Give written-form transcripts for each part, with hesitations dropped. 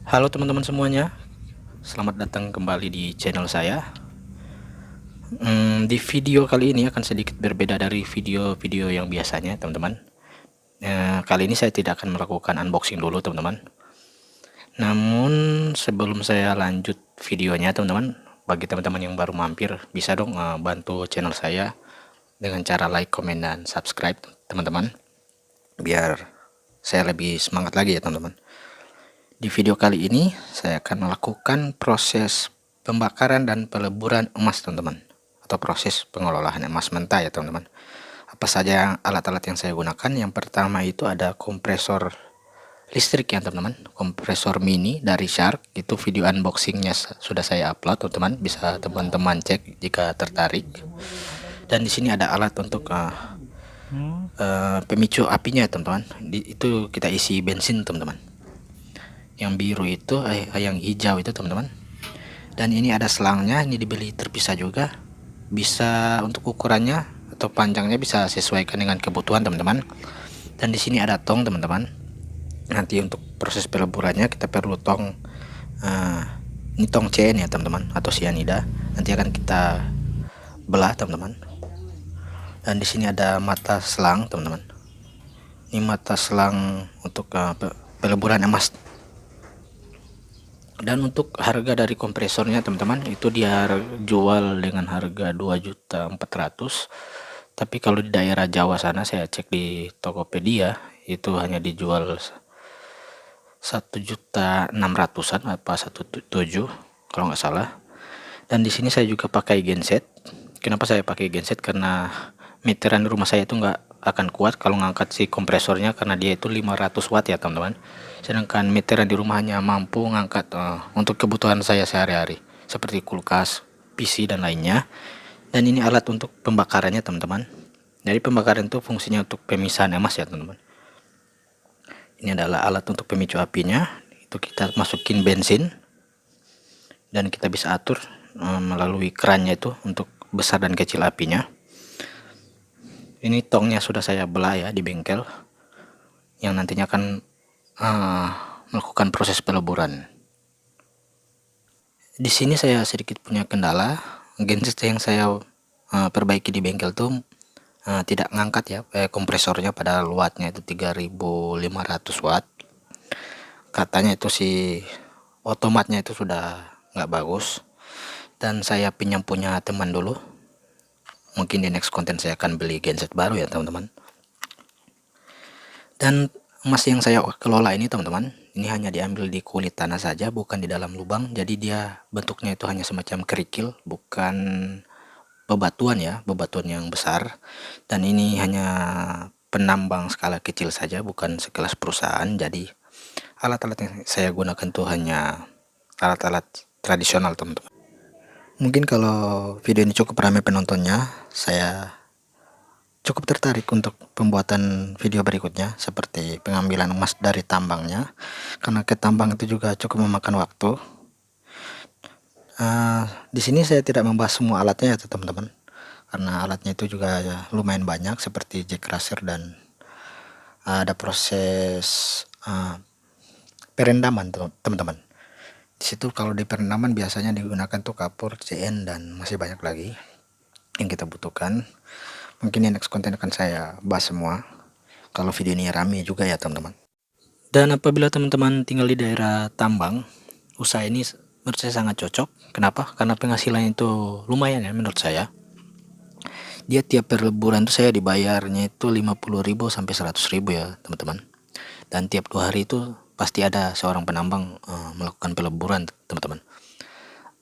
Halo teman-teman semuanya, selamat datang kembali di channel saya. Di video kali ini akan sedikit berbeda dari video-video yang biasanya, teman-teman. Kali ini saya tidak akan melakukan unboxing dulu, teman-teman. Namun sebelum saya lanjut videonya, teman-teman, bagi teman-teman yang baru mampir, bisa dong bantu channel saya dengan cara like, komen, dan subscribe, teman-teman, biar saya lebih semangat lagi ya, teman-teman. Di video kali ini saya akan melakukan proses pembakaran dan peleburan emas, teman-teman, atau proses pengolahan emas mentah ya, teman-teman. Apa saja alat-alat yang saya gunakan? Yang pertama itu ada kompresor listrik ya, teman-teman, kompresor mini dari Shark. Itu video unboxingnya sudah saya upload, teman-teman, bisa teman-teman cek jika tertarik. Dan di sini ada alat untuk pemicu apinya, teman-teman. Itu kita isi bensin, teman-teman. Yang biru itu yang hijau itu, teman-teman. Dan ini ada selangnya, ini dibeli terpisah juga, bisa untuk ukurannya atau panjangnya bisa sesuaikan dengan kebutuhan, teman-teman. Dan di sini ada tong, teman-teman. Nanti untuk proses peleburannya kita perlu tong, ini tong CN ya, teman-teman, atau cyanida. Nanti akan kita belah, teman-teman. Dan di sini ada mata selang, teman-teman. Ini mata selang untuk peleburan emas. Dan untuk harga dari kompresornya, teman-teman, itu dia jual dengan harga 2.400.000. Tapi kalau di daerah Jawa sana, saya cek di Tokopedia, itu hanya dijual 1.600.000-an apa 1.700.000 kalau nggak salah. Dan di sini saya juga pakai genset. Kenapa saya pakai genset? Karena meteran di rumah saya itu nggak akan kuat kalau ngangkat si kompresornya, karena dia itu 500 watt ya, teman-teman. Sedangkan meteran di rumah hanya mampu ngangkat untuk kebutuhan saya sehari-hari seperti kulkas, PC, dan lainnya. Dan ini alat untuk pembakarannya, teman-teman. Jadi pembakaran itu fungsinya untuk pemisahan emas ya, teman-teman. Ini adalah alat untuk pemicu apinya. Itu kita masukin bensin dan kita bisa atur melalui kerannya itu untuk besar dan kecil apinya. Ini tongnya sudah saya belah ya di bengkel, yang nantinya akan melakukan proses peleburan. Di sini saya sedikit punya kendala, genset yang saya perbaiki di bengkel tuh tidak ngangkat ya kompresornya, pada wattnya itu 3.500 watt. Katanya itu si otomatnya itu sudah nggak bagus, dan saya pinjam punya teman dulu. Mungkin di next konten saya akan beli genset baru ya, teman-teman. Dan emas yang saya kelola ini, teman-teman, ini hanya diambil di kulit tanah saja, bukan di dalam lubang. Jadi dia bentuknya itu hanya semacam kerikil, bukan bebatuan ya, bebatuan yang besar. Dan ini hanya penambang skala kecil saja, bukan sekelas perusahaan. Jadi alat-alat yang saya gunakan tuh hanya alat-alat tradisional, teman-teman. Mungkin kalau video ini cukup ramai penontonnya, saya cukup tertarik untuk pembuatan video berikutnya seperti pengambilan emas dari tambangnya, karena ke tambang itu juga cukup memakan waktu. Di sini saya tidak membahas semua alatnya ya, teman-teman, karena alatnya itu juga ya, lumayan banyak, seperti jack crusher, dan ada proses perendaman, teman-teman. Di situ kalau di perendaman biasanya digunakan tuh kapur, CN, dan masih banyak lagi yang kita butuhkan. Mungkin di next konten akan saya bahas semua kalau video ini rame juga ya, teman-teman. Dan apabila teman-teman tinggal di daerah tambang, usaha ini menurut saya sangat cocok. Kenapa? Karena penghasilannya itu lumayan ya menurut saya. Dia tiap peleburan tuh saya dibayarnya itu 50.000 sampai 100.000 ya, teman-teman. Dan tiap 2 hari itu pasti ada seorang penambang melakukan peleburan, teman-teman.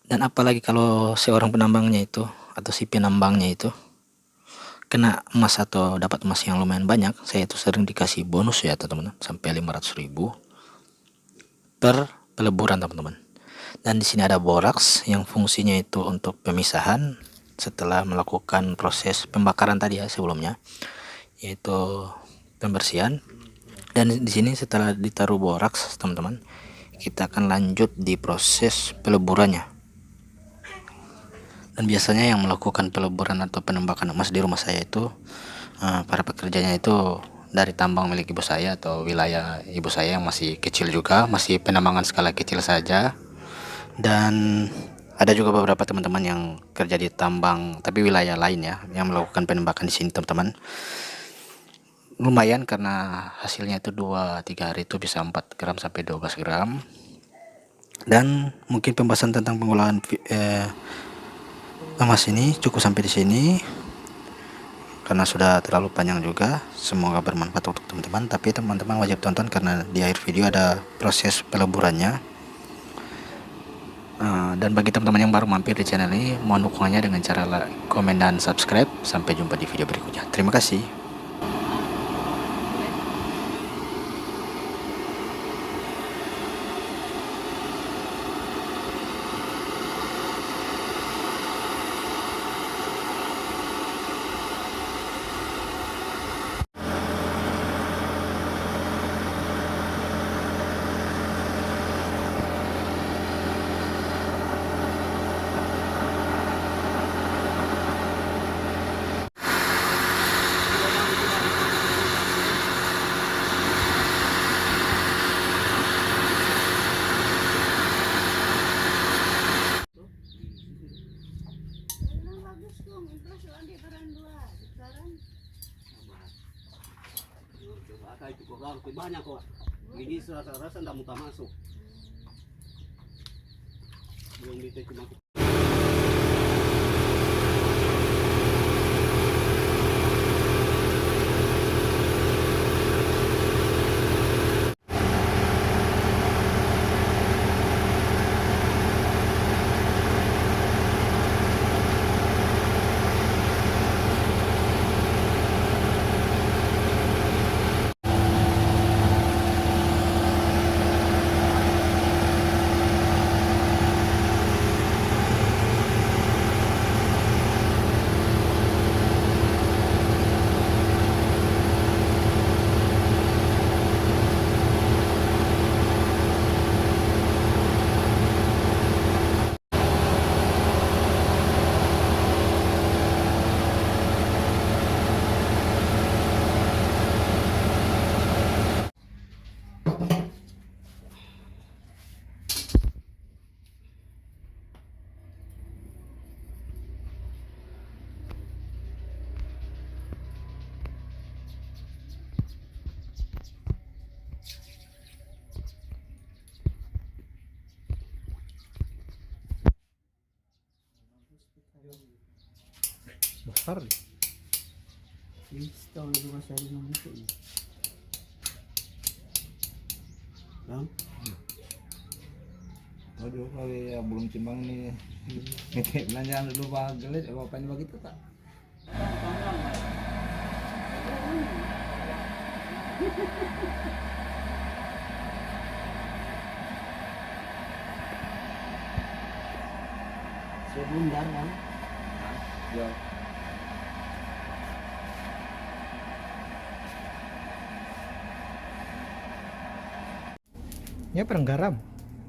Dan apalagi kalau seorang penambangnya itu atau si penambangnya itu kena emas atau dapat emas yang lumayan banyak, saya itu sering dikasih bonus ya, teman-teman, sampai 500.000 per peleburan, teman-teman. Dan di sini ada boraks yang fungsinya itu untuk pemisahan setelah melakukan proses pembakaran tadi ya sebelumnya, yaitu pembersihan. Dan di sini setelah ditaruh boraks, teman-teman, kita akan lanjut di proses peleburannya. Dan biasanya yang melakukan peleburan atau penembakan emas di rumah saya itu para pekerjanya itu dari tambang milik ibu saya atau wilayah ibu saya yang masih kecil juga, masih penambangan skala kecil saja. Dan ada juga beberapa teman-teman yang kerja di tambang tapi wilayah lain ya, yang melakukan penembakan di sini teman-teman. Lumayan karena hasilnya itu 2-3 hari itu bisa 4 gram sampai 12 gram. Dan mungkin pembahasan tentang pengolahan emas ini cukup sampai di sini karena sudah terlalu panjang juga. Semoga bermanfaat untuk teman-teman, tapi teman-teman wajib tonton karena di akhir video ada proses peleburannya. Dan bagi teman-teman yang baru mampir di channel ini, mohon dukungannya dengan cara like, komen, dan subscribe. Sampai jumpa di video berikutnya. Terima kasih. Itu banyak kok. Ini rasa-rasa tidak mudah masuk. Belum bisa cuma Besar. install juga saya itu. Bang, Waduh, kalau ya belum timbang nih, belanjaan dulu pak gelit, apa-apanya begitu tak? sebundar kan? Ya. Ya perang garam.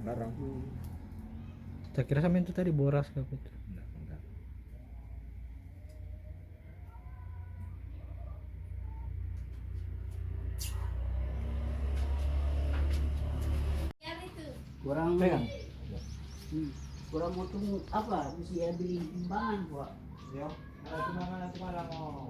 Barang. Saya kira sama itu tadi boras apa itu. Enggak. Kurang Pegang. kurang mutu apa? Mesti ya beli timbangan kok. Ya, ada timbangan mau.